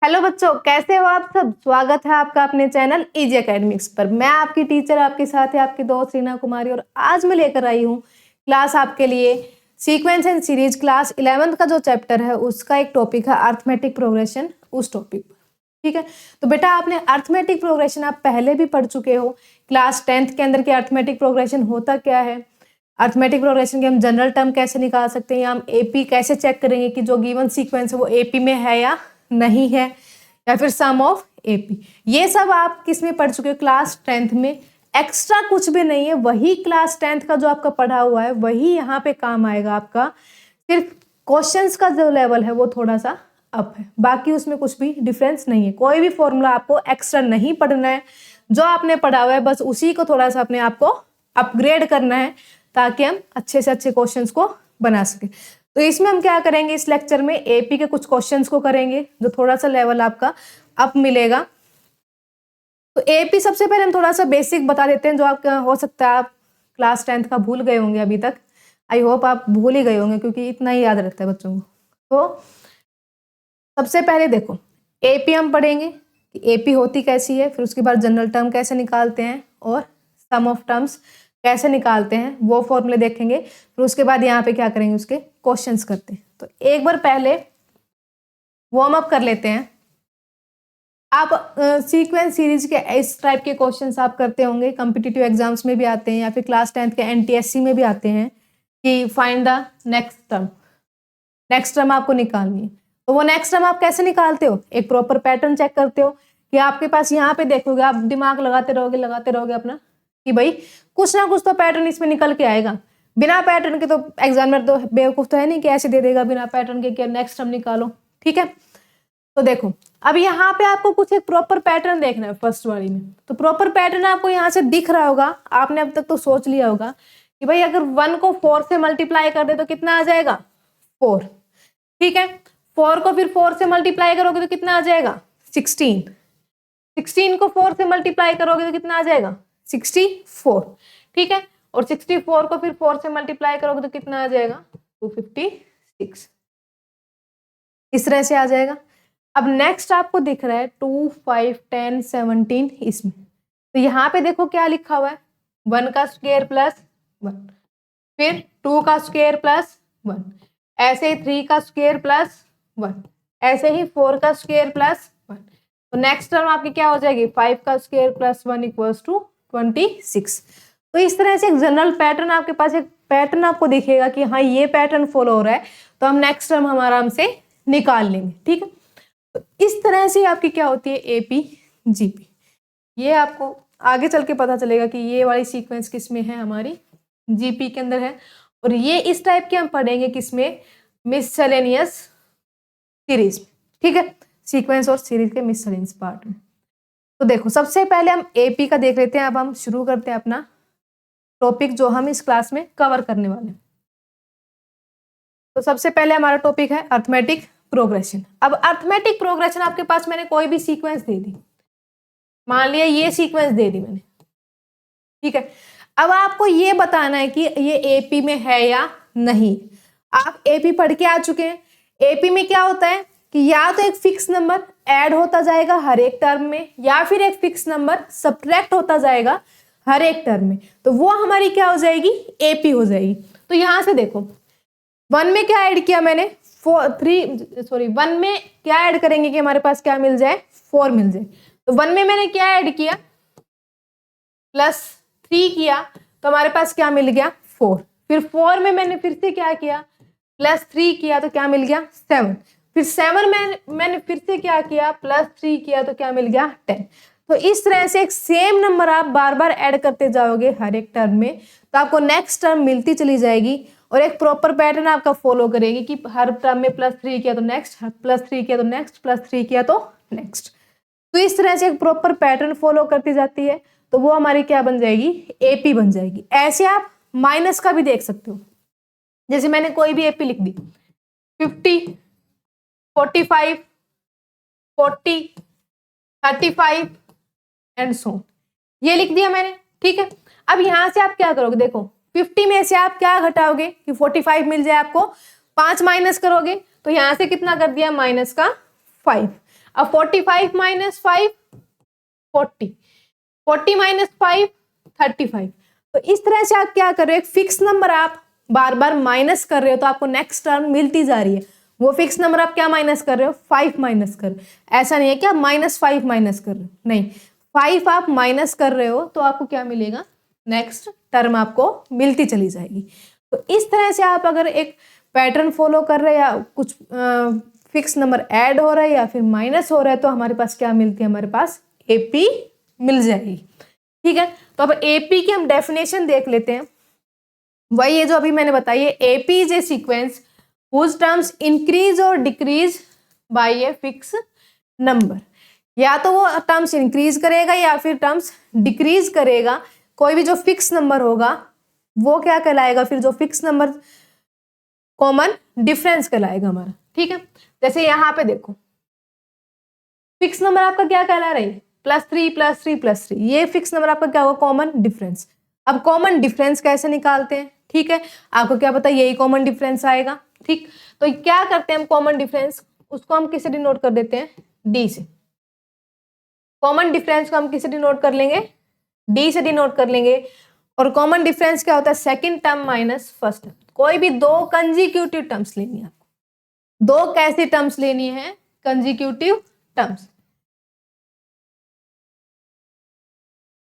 Hello बच्चों, कैसे हो आप सब। स्वागत है आपका अपने चैनल इजी एकेडमिक्स पर। मैं आपकी टीचर आपके साथ है आपकी दोस्त रीना कुमारी और आज मैं लेकर आई हूँ क्लास आपके लिए sequence and series class 11th का जो चैप्टर है उसका एक टॉपिक है अर्थमेटिक प्रोग्रेशन। उस टॉपिक पर ठीक है। तो बेटा आपने अर्थमेटिक प्रोग्रेशन आप पहले भी पढ़ चुके हो। क्लास 10th के अंदर की अर्थमेटिक प्रोग्रेशन होता क्या है, अर्थमेटिक प्रोग्रेशन के हम जनरल टर्म कैसे निकाल सकते हैं, या हम एपी कैसे चेक करेंगे कि जो गिवन सीक्वेंस है वो एपी में है या नहीं है, या फिर सम ऑफ एपी। ये सब आप किस में पढ़ चुके हो, क्लास 10th में। एक्स्ट्रा कुछ भी नहीं है, वही क्लास 10th का जो आपका पढ़ा हुआ है वही यहाँ पे काम आएगा आपका। सिर्फ क्वेश्चंस का जो लेवल है वो थोड़ा सा अप है, बाकी उसमें कुछ भी डिफरेंस नहीं है। कोई भी फॉर्मूला आपको एक्स्ट्रा नहीं पढ़ना है, जो आपने पढ़ा हुआ है बस उसी को थोड़ा सा अपने आप को अपग्रेड करना है ताकि हम अच्छे से अच्छे क्वेश्चंस को बना सके। तो इसमें हम क्या करेंगे, इस लेक्चर में एपी के कुछ क्वेश्चंस को करेंगे जो थोड़ा सा लेवल आपका अप मिलेगा। तो एपी सबसे पहले हम थोड़ा सा बेसिक बता देते हैं, जो आपका हो सकता है आप क्लास 10th का भूल गए होंगे अभी तक। आई होप आप भूल ही गए होंगे क्योंकि इतना ही याद रहता है बच्चों को। तो सबसे पहले देखो एपी हम पढ़ेंगे कि एपी होती कैसी है, फिर उसके बाद जनरल टर्म कैसे निकालते हैं और सम ऑफ टर्म्स कैसे निकालते हैं वो फॉर्मूले देखेंगे। फिर उसके बाद यहाँ पे क्या करेंगे, उसके क्वेश्चंस करते हैं। तो एक बार पहले वार्म अप कर लेते हैं। आप सीक्वेंस सीरीज के इस टाइप के क्वेश्चंस आप करते होंगे, कॉम्पिटिटिव एग्जाम्स में भी आते हैं या फिर क्लास 10th के एनटीएससी में भी आते हैं कि find the next term. Next term आपको निकालनी है, तो वो नेक्स्ट टर्म आप कैसे निकालते हो, एक प्रॉपर पैटर्न चेक करते हो कि आपके पास यहाँ पे देखोगे, आप दिमाग लगाते रहोगे अपना कि भाई कुछ ना कुछ तो पैटर्न इसमें निकल के आएगा। बिना पैटर्न के तो एग्जामिनर तो बेवकूफ तो है नहीं कि ऐसे दे देगा बिना पैटर्न के कि नेक्स्ट टर्म निकालो। ठीक है, तो देखो अब यहाँ पे आपको कुछ एक प्रॉपर पैटर्न देखना है फर्स्ट वाली में। तो प्रॉपर पैटर्न आपको यहाँ से दिख रहा होगा, आपने अब तक तो सोच लिया होगा कि भाई अगर 1 को 4 से मल्टीप्लाई कर दे तो कितना आ जाएगा, 4। ठीक है, 4 को फिर 4 से मल्टीप्लाई करोगे तो कितना आ जाएगा, 16। 16 को 4 से मल्टीप्लाई करोगे तो कितना आ जाएगा, 64। ठीक है, और 64 को फिर 4 से मल्टीप्लाई करोगे तो कितना आ जाएगा, 256। इस तरह से आ जाएगा। अब नेक्स्ट आपको दिख रहा है 2, 5, 10, 17 इसमें। तो यहाँ पे देखो क्या लिखा हुआ है, 1 का स्क्वायर प्लस 1, फिर 2 का स्क्वायर प्लस 1, ऐसे ही 3 का स्क्वायर प्लस 1, ऐसे ही 4 का स्क्वायर प्लस 1। तो नेक्स्ट टर्म आपकी क्या हो जाएगी, 5 का स्क्वायर प्लस 1 इक्वल्स टू 26। तो इस तरह से एक जनरल पैटर्न आपके पास, एक पैटर्न आपको दिखेगा कि हाँ ये पैटर्न फॉलो हो रहा है, तो हम नेक्स्ट टर्म हम आराम से निकाल लेंगे। ठीक है, तो इस तरह से आपकी क्या होती है एपी जीपी। ये आपको आगे चल के पता चलेगा कि ये वाली सीक्वेंस किस में है, हमारी जीपी के अंदर है। और ये इस टाइप के हम पढ़ेंगे किसमें, मिससेलेनियस सीरीज में। ठीक है, सीक्वेंस और सीरीज के मिससेलेनियस पार्ट में। तो देखो सबसे पहले हम एपी का देख लेते हैं। अब हम शुरू करते हैं अपना टॉपिक जो हम इस क्लास में कवर करने वाले हैं। तो सबसे पहले हमारा टॉपिक है अर्थमेटिक प्रोग्रेशन। अब अर्थमेटिक प्रोग्रेशन आपके पास मैंने कोई भी सीक्वेंस दे दी, मान लिया ये सीक्वेंस दे दी मैंने। ठीक है, अब आपको ये बताना है कि ये एपी में है या नहीं। आप एपी पढ़ के आ चुके हैं। एपी में क्या होता है कि या तो एक फिक्स नंबर ऐड होता जाएगा हर एक टर्म में, या फिर एक फिक्स नंबर सब्ट्रैक्ट होता जाएगा हर एक टर्म में। तो वो हमारी क्या हो जाएगी, एपी हो जाएगी। तो यहां से देखो 1 में क्या ऐड किया मैंने, 1 में क्या ऐड करेंगे कि हमारे पास क्या मिल जाए, 4 मिल जाए। तो 1 में मैंने क्या ऐड किया, +3 किया, तो हमारे पास क्या मिल गया, 4। फिर 4 में मैंने फिर से क्या किया, +3 किया तो क्या मिल गया, 7। फिर 7 में मैंने फिर से क्या किया, +3 किया तो क्या मिल गया, 10। तो इस तरह से एक सेम नंबर आप बार बार ऐड करते जाओगे हर एक टर्म में, तो आपको नेक्स्ट टर्म मिलती चली जाएगी और एक प्रॉपर पैटर्न आपका फॉलो करेगी कि हर टर्म में +3 किया तो नेक्स्ट, +3 किया तो नेक्स्ट, +3 किया तो नेक्स्ट। तो इस तरह से एक प्रॉपर पैटर्न फॉलो करती जाती है, तो वो हमारी क्या बन जाएगी, एपी बन जाएगी। ऐसे आप माइनस का भी देख सकते हो, जैसे मैंने कोई भी एपी लिख दी 50, 45, 40, 35 एंड सो, ये लिख दिया मैंने। ठीक है, अब यहां से आप क्या करोगे, देखो 50 में से आप क्या घटाओगे कि 45 मिल जाए आपको, 5 माइनस करोगे तो यहां से कितना कर दिया, -5। अब 45 माइनस 5 40, 40 माइनस 5 35। तो इस तरह से आप क्या कर रहे हो, एक फिक्स नंबर आप बार बार माइनस कर रहे हो तो आपको नेक्स्ट टर्म मिलती जा रही है। वो फिक्स नंबर आप क्या माइनस कर रहे हो, 5 माइनस कर रहे हो। ऐसा नहीं है कि आप -5 माइनस कर रहे हो, नहीं, 5 आप माइनस कर रहे हो तो आपको क्या मिलेगा, नेक्स्ट टर्म आपको मिलती चली जाएगी। तो इस तरह से आप अगर एक पैटर्न फॉलो कर रहे हैं या कुछ फिक्स नंबर ऐड हो रहा है या फिर माइनस हो रहा है तो हमारे पास क्या मिलती है, हमारे पास एपी मिल जाएगी। ठीक है, तो अब एपी की हम डेफिनेशन देख लेते हैं। वही है जो अभी मैंने बताई है, AP is a sequence whose terms increase और decrease by a fixed number। या तो वो टर्म्स इंक्रीज करेगा या फिर टर्म्स डिक्रीज करेगा। कोई भी जो फिक्स नंबर होगा वो क्या कहलाएगा, फिर जो फिक्स नंबर कॉमन डिफरेंस कहलाएगा हमारा। ठीक है, जैसे यहाँ पे देखो फिक्स नंबर आपका क्या कहला रही है, +3 +3 +3, ये फिक्स नंबर आपका क्या होगा, कॉमन डिफरेंस। अब कॉमन डिफरेंस कैसे निकालते हैं, ठीक है, आपको क्या पता यही कॉमन डिफरेंस आएगा। ठीक, तो क्या करते हैं हम, कॉमन डिफरेंस उसको हम किससे डिनोट कर देते हैं, डी से। कॉमन डिफरेंस को हम किससे डिनोट कर लेंगे, डी से डिनोट कर लेंगे। और कॉमन डिफरेंस क्या होता है, second term minus first term. कोई भी दो कंजिक्यूटिव टर्म्स लेनी है आपको। दो कैसी टर्म्स लेनी है, कंजिक्यूटिव टर्म्स।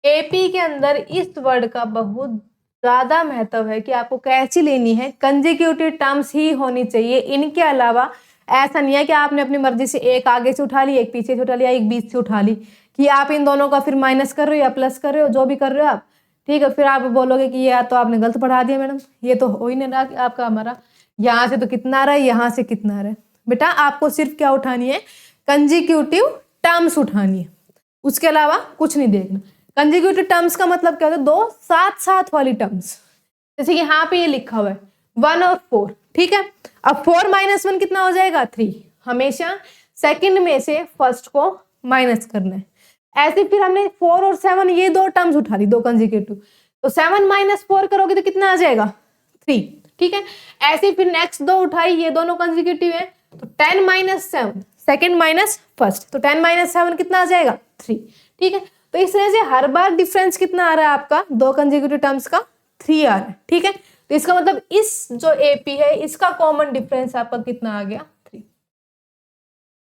एपी के अंदर इस वर्ड का बहुत ज्यादा महत्व है कि आपको कैसी लेनी है, कंजिक्यूटिव टर्म्स ही होनी चाहिए। इनके अलावा ऐसा नहीं है कि आपने अपनी मर्जी से एक आगे से उठा ली, एक पीछे से उठा लिया, एक बीच से उठा ली, कि आप इन दोनों का फिर माइनस कर रहे हो या प्लस कर रहे हो, जो भी कर रहे हो आप। ठीक है, फिर आप बोलोगे कि ये तो आपने गलत पढ़ा दिया मैडम, ये तो हो ही नहीं रहा कि आपका हमारा यहाँ से तो कितना आ रहा है, यहाँ से कितना आ रहा है। बेटा आपको सिर्फ क्या उठानी है, कंजिक्यूटिव टर्म्स उठानी है, उसके अलावा कुछ नहीं देखना। कंजिक्यूटिव टर्म्स का मतलब क्या होता है, दो साथ साथ वाली टर्म्स। जैसे यहाँ पे ये लिखा हुआ है 1 और 4, ठीक है। अब 4 - 1 कितना हो जाएगा, 3। हमेशा सेकंड में से फर्स्ट को माइनस करना है। ऐसे फिर हमने 4 और 7 ये दो टर्म्स उठा ली, दो कंजिक्यूटिव, तो 7 - 4 करोगे तो कितना आ जाएगा, 3। ठीक है, ऐसे फिर नेक्स्ट दो उठाई, ये दोनों कंजिक्यूटिव है, तो 10 - 7 सेकंड माइनस फर्स्ट, तो 10 - 7 कितना आ जाएगा, 3। ठीक है, तो इस तरह से हर बार डिफरेंस कितना आ रहा है आपका, दो कंजिक्यूटिव टर्म्स का 3 आ रहा है। ठीक है, तो इसका मतलब इस जो एपी है इसका कॉमन डिफरेंस आपका कितना आ गया, 3।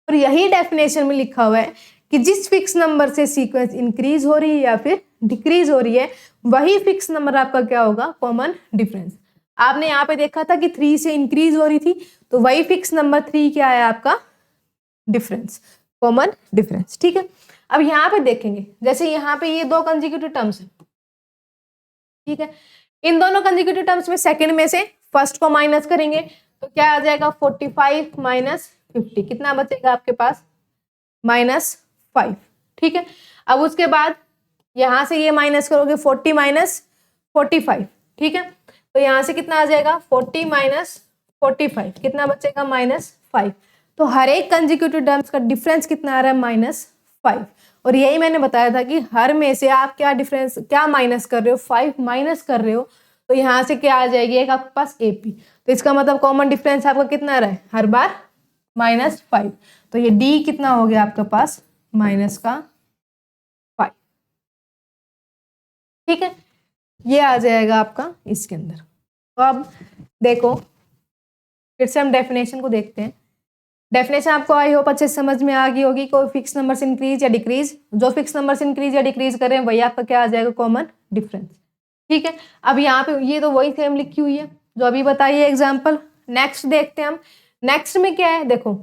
और यही डेफिनेशन में लिखा हुआ है कि जिस फिक्स नंबर से सीक्वेंस इंक्रीज हो रही है या फिर डिक्रीज हो रही है, वही फिक्स नंबर आपका क्या होगा, कॉमन डिफरेंस। आपने यहाँ पे देखा था कि 3 से इंक्रीज हो रही थी, तो वही फिक्स नंबर 3 क्या है आपका, डिफरेंस, कॉमन डिफरेंस। ठीक है, अब यहाँ पे देखेंगे, जैसे यहाँ पे ये दो कंजिक्यूटिव टर्म्स है, ठीक है, इन दोनों कंजिक्यूटिव टर्म्स में सेकंड में से फर्स्ट को माइनस करेंगे तो क्या आ जाएगा, 45 - 50, कितना बचेगा आपके पास, -5। ठीक है, अब उसके बाद यहां से ये माइनस करोगे, 40 - 45। ठीक है, तो यहां से कितना आ जाएगा, 40 - 45, कितना बचेगा, -5। तो हर एक कंजिक्यूटिव टर्म्स का डिफरेंस कितना आ रहा है, -5। और यही मैंने बताया था कि हर में से आप क्या डिफरेंस, क्या माइनस कर रहे हो, 5 माइनस कर रहे हो, तो यहाँ से क्या आ जाएगी, एक आपके पास एपी। तो इसका मतलब कॉमन डिफरेंस आपका कितना आ रहा है, हर बार -5। तो ये डी कितना हो गया आपके पास, -5। ठीक है, ये आ जाएगा आपका इसके अंदर। तो अब देखो फिर से हम डेफिनेशन को देखते हैं। डेफिनेशन आपको आई होप अच्छे से समझ में आ गई होगी। कोई फिक्स नंबर से इंक्रीज या डिक्रीज, जो फिक्स नंबर से इंक्रीज या डिक्रीज कर रहे हैं वही आपका क्या आ जाएगा, कॉमन डिफरेंस। ठीक है, अब यहाँ पे ये तो वही सेम लिखी हुई है जो अभी बताइए एग्जाम्पल। नेक्स्ट देखते हैं हम, नेक्स्ट में क्या है, देखो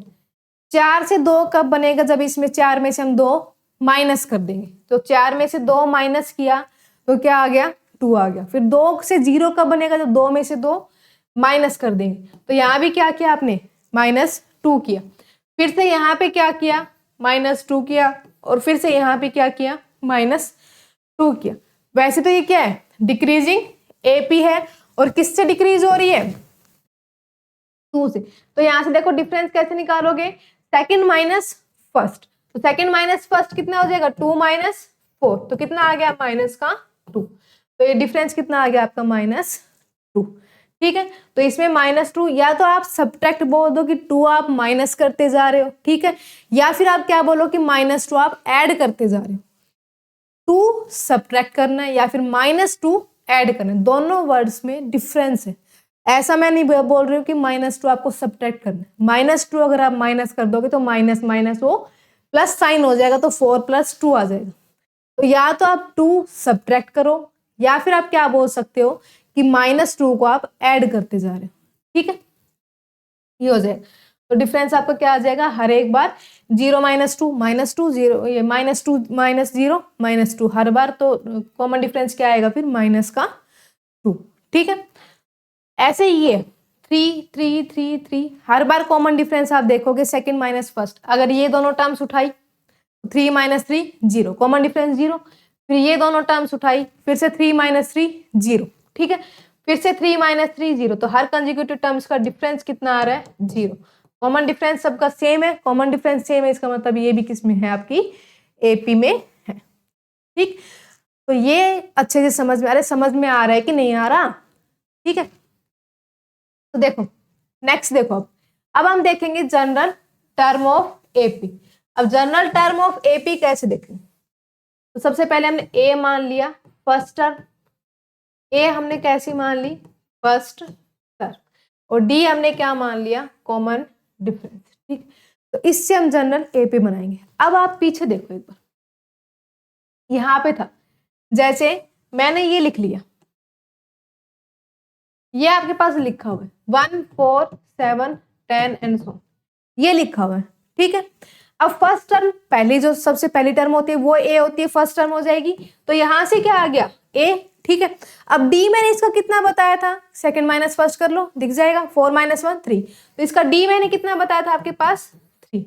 4 से 2 कब बनेगा, जब इसमें 4 में से हम 2 माइनस कर देंगे। तो 4 में से 2 माइनस किया तो क्या आ गया, 2 आ गया। फिर 2 से 0 कब बनेगा, जब 2 में से 2 माइनस कर देंगे। तो यहाँ भी क्या किया आपने, -2 किया। फिर से यहाँ पे क्या किया, -2 किया। और फिर से यहाँ पे क्या किया, -2 किया। वैसे तो ये क्या है, डिक्रीजिंग एपी है, और किससे डिक्रीज हो रही है, 2 से। तो यहाँ से देखो डिफरेंस कैसे निकालोगे, सेकंड माइनस फर्स्ट। तो सेकंड माइनस फर्स्ट कितना हो जाएगा, 2 - 4, तो कितना आ गया, -2। तो ये डिफरेंस कितना आ गया आपका, -2। ठीक है। तो इसमें -2, या तो आप सब्ट्रैक्ट बोल दो कि 2 आप माइनस करते जा रहे हो, ठीक है, या फिर आप क्या बोलो कि -2 आप ऐड करते जा रहे हो। 2 सब्ट्रैक्ट करना है या फिर -2 ऐड करना है, दोनों वर्ड्स में डिफरेंस है। ऐसा मैं नहीं बोल रही हूँ कि -2 आपको सब्ट्रैक्ट करना है। -2 अगर आप माइनस कर दोगे तो माइनस माइनस वो प्लस साइन हो जाएगा, तो 4 + 2 आ जाएगा। तो या तो आप 2 सब्ट्रैक्ट करो, या फिर आप क्या बोल सकते हो कि -2 को आप ऐड करते जा रहे हो, ठीक है, ये हो जाएगा। तो डिफरेंस आपका क्या आ जाएगा, हर एक बार 0 -2 -2 0, ये -2 -0 -2 हर बार, तो कॉमन डिफरेंस क्या आएगा फिर -2, ठीक है। ऐसे ही ये 3 3 3 3 हर बार कॉमन डिफरेंस आप देखोगे सेकंड माइनस फर्स्ट, अगर ये दोनों टर्म्स उठाई 3 - 3 0, कॉमन डिफरेंस 0, फिर ये दोनों टर्म्स उठाई फिर से 3 - 3 0, ठीक है, फिर से 3 - 3 0, तो हर कंसेक्यूटिव टर्म्स का डिफरेंस कितना आ रहा है 0। कॉमन डिफरेंस सबका सेम है, कॉमन डिफरेंस सेम है, इसका मतलब ये भी किस में है, आपकी एपी में है, ठीक। तो ये अच्छे से समझ में आ रहा है, समझ में आ रहा है कि नहीं आ रहा, ठीक है। तो देखो नेक्स्ट देखो, अब हम देखेंगे जनरल टर्म ऑफ एपी। अब जनरल टर्म ऑफ एपी कैसे देखें, तो सबसे पहले हमने ए मान लिया फर्स्ट टर्म, ए हमने कैसी मान ली फर्स्ट टर्म, और डी हमने क्या मान लिया कॉमन डिफरेंस, ठीक। तो इससे हम जनरल एपी बनाएंगे। अब आप पीछे देखो एक बार, यहां पे था, जैसे मैंने ये लिख लिया, ये आपके पास लिखा हुआ है 1 4 7 10 एंड सो, ये लिखा हुआ है, ठीक है। अब फर्स्ट टर्म पहली जो सबसे पहली टर्म होती है वो ए होती है, फर्स्ट टर्म हो जाएगी, तो यहां से क्या आ गया ए, ठीक है। अब डी मैंने इसका कितना बताया था, सेकंड माइनस फर्स्ट कर लो दिख जाएगा, 4 - 1 3, तो इसका डी मैंने कितना बताया था आपके पास 3,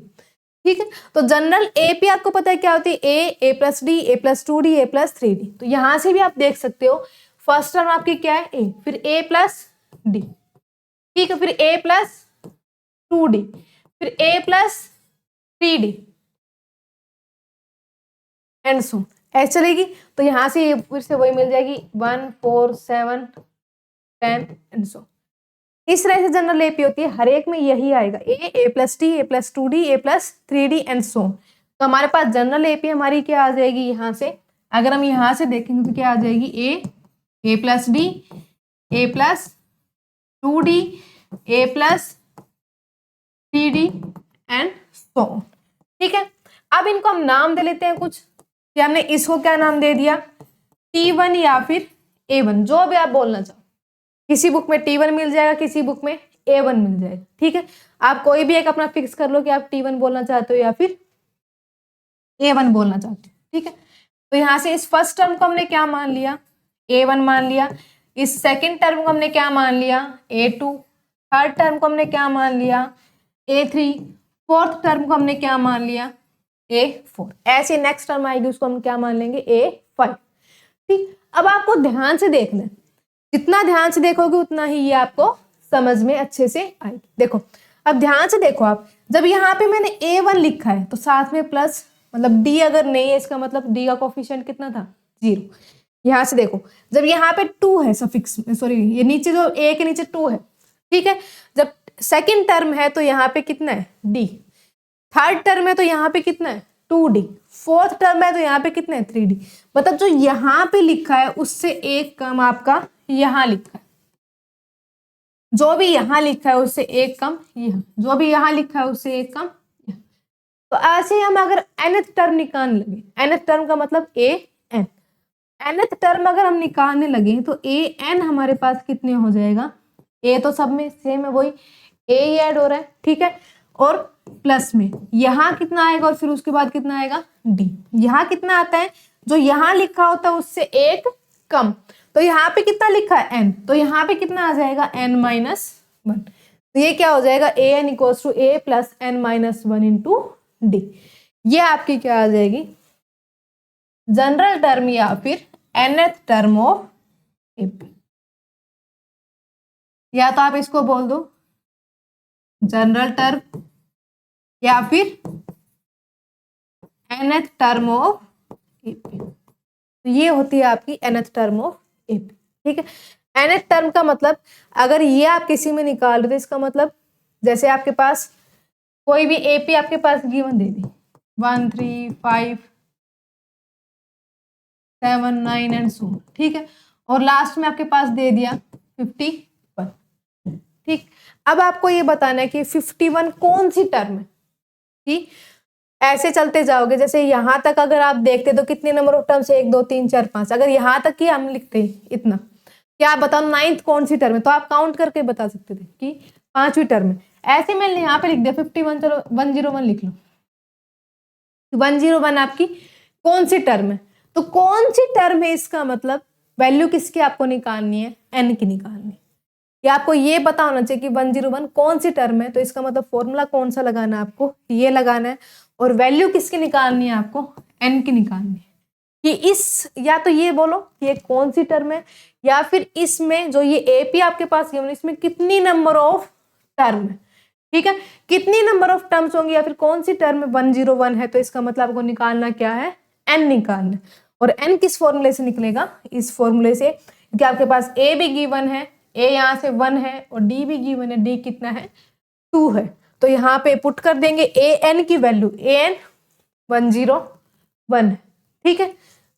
ठीक है। तो जनरल एपी आपको पता है क्या होती है, ए plus d, a plus 2d, a plus 3d, तो यहां से भी आप देख सकते हो फर्स्ट टर्म आपकी क्या है ए, फिर ए प्लस डी, ठीक है, फिर ए प्लस 2d, फिर ए प्लस 3d एंड सो, ऐसे चलेगी। तो यहां से ये फिर से वही मिल जाएगी 1 4 7 10 एंड सो। इस तरह से जनरल एपी होती है, हर एक में यही आएगा a plus d, a plus 2d, a plus 3d and so. तो हमारे पास जनरल एपी हमारी क्या आ जाएगी, यहां से अगर हम यहां से देखेंगे तो क्या आ जाएगी a plus d, a plus 2d, a plus 3d and so, ठीक है। अब इनको हम नाम दे लेते हैं कुछ, कि हमने इसको क्या नाम दे दिया T1 या फिर A1, जो भी आप बोलना चाहो। किसी बुक में T1 मिल जाएगा, किसी बुक में A1 मिल जाएगा, ठीक है। आप कोई भी एक अपना फिक्स कर लो कि आप T1 बोलना चाहते हो या फिर A1 बोलना चाहते हो, ठीक है। तो यहां से इस फर्स्ट टर्म को हमने क्या मान लिया A1 मान लिया, इस सेकेंड टर्म को हमने क्या मान लिया A2, थर्ड टर्म को हमने क्या मान लिया A3, फोर्थ टर्म को हमने क्या मान लिया A4, ऐसे नेक्स्ट टर्म आएगी उसको हम क्या मान लेंगे A5, ठीक। अब आपको ध्यान से देखना है, जितना ध्यान से देखोगे उतना ही ये आपको समझ में अच्छे से आएगी। देखो अब ध्यान से देखो आप, जब यहाँ पे मैंने A1 लिखा है तो साथ में प्लस, मतलब D अगर नहीं है इसका मतलब D का कोफिशिएंट कितना था 0। यहाँ से देखो जब यहाँ पे 2 है सफिक्स, सॉरी ये नीचे जो A के नीचे 2 है, ठीक है, जब सेकेंड टर्म है तो यहाँ पे कितना है D, थर्ड टर्म है तो यहाँ पे कितना है 2d, फोर्थ टर्म है तो यहाँ पे कितना है 3d, मतलब जो यहाँ पे लिखा है उससे एक कम आपका यहाँ लिखा है, जो भी यहाँ लिखा है उससे एक कम यहाँ, जो भी यहाँ लिखा है उससे एक कम यहाँ। तो ऐसे हम अगर nth टर्म निकालने लगे, nth टर्म का मतलब an, nth टर्म अगर हम निकालने लगे तो an हमारे पास कितने हो जाएगा, a तो सब में सेम है वही, a ही ऐड हो रहा है, ठीक है, और प्लस में यहाँ कितना आएगा और फिर उसके बाद कितना आएगा d, यहाँ कितना आता है जो यहाँ लिखा होता है उससे एक कम, तो यहाँ पे कितना लिखा है n, तो यहाँ पे कितना आ जाएगा n-1, तो ये क्या हो जाएगा an equals to a plus n-1 into d. ये आपकी क्या आ जाएगी जनरल टर्म या फिर nth टर्म ऑफ एपी, या तो आप इसको बोल दो जनरल टर्म या फिर nth टर्म ऑफ एपी, तो ये होती है आपकी nth टर्म ऑफ एपी, ठीक है। nth टर्म का मतलब अगर ये आप किसी में निकाल रहे हो तो इसका मतलब जैसे आपके पास कोई भी एपी आपके पास given they the 1 3 5 7 9 and so, ठीक है, और लास्ट में आपके पास दे दिया 51, ठीक। अब आपको ये बताना है कि 51 कौन सी टर्म है, ठीक। ऐसे चलते जाओगे, जैसे यहां तक अगर आप देखते तो कितने नंबर ऑफ टर्म्स है, 1 2 3 4 5, अगर यहां तक ही हम लिखते इतना, क्या आप बताओ 9th कौन सी टर्म है, तो आप काउंट करके बता सकते थे कि 5वीं टर्म है। ऐसे मैंने यहाँ पे लिख दिया 51, चलो 101 लिख लो, 101 आपकी कौन सी टर्म है, तो कौन सी टर्म है इसका मतलब वैल्यू किसकी आपको निकालनी है, एन की निकालनी है। या आपको ये पता होना चाहिए कि 101 कौन सी टर्म है, तो इसका मतलब फॉर्मूला कौन सा लगाना है आपको, ये लगाना है, और वैल्यू किसकी निकालनी है आपको, एन की निकालनी है। कि इस, या तो ये बोलो कि ये कौन सी टर्म है, या फिर इसमें जो ये एपी आपके पास गिवन है इसमें कितनी नंबर ऑफ टर्म है, ठीक है, कितनी नंबर ऑफ टर्म्स होंगी, या फिर कौन सी टर्म 101 है, तो इसका मतलब आपको निकालना क्या है, एन निकालना। और एन किस फॉर्मूले से निकलेगा, इस फॉर्मूले से, क्योंकि आपके पास ए भी गिवन है, ए यहाँ से 1 है, और डी भी गिवन है, डी कितना है 2 है, तो यहाँ पे पुट कर देंगे ए एन की वैल्यू, ए एन 101 है, ठीक है,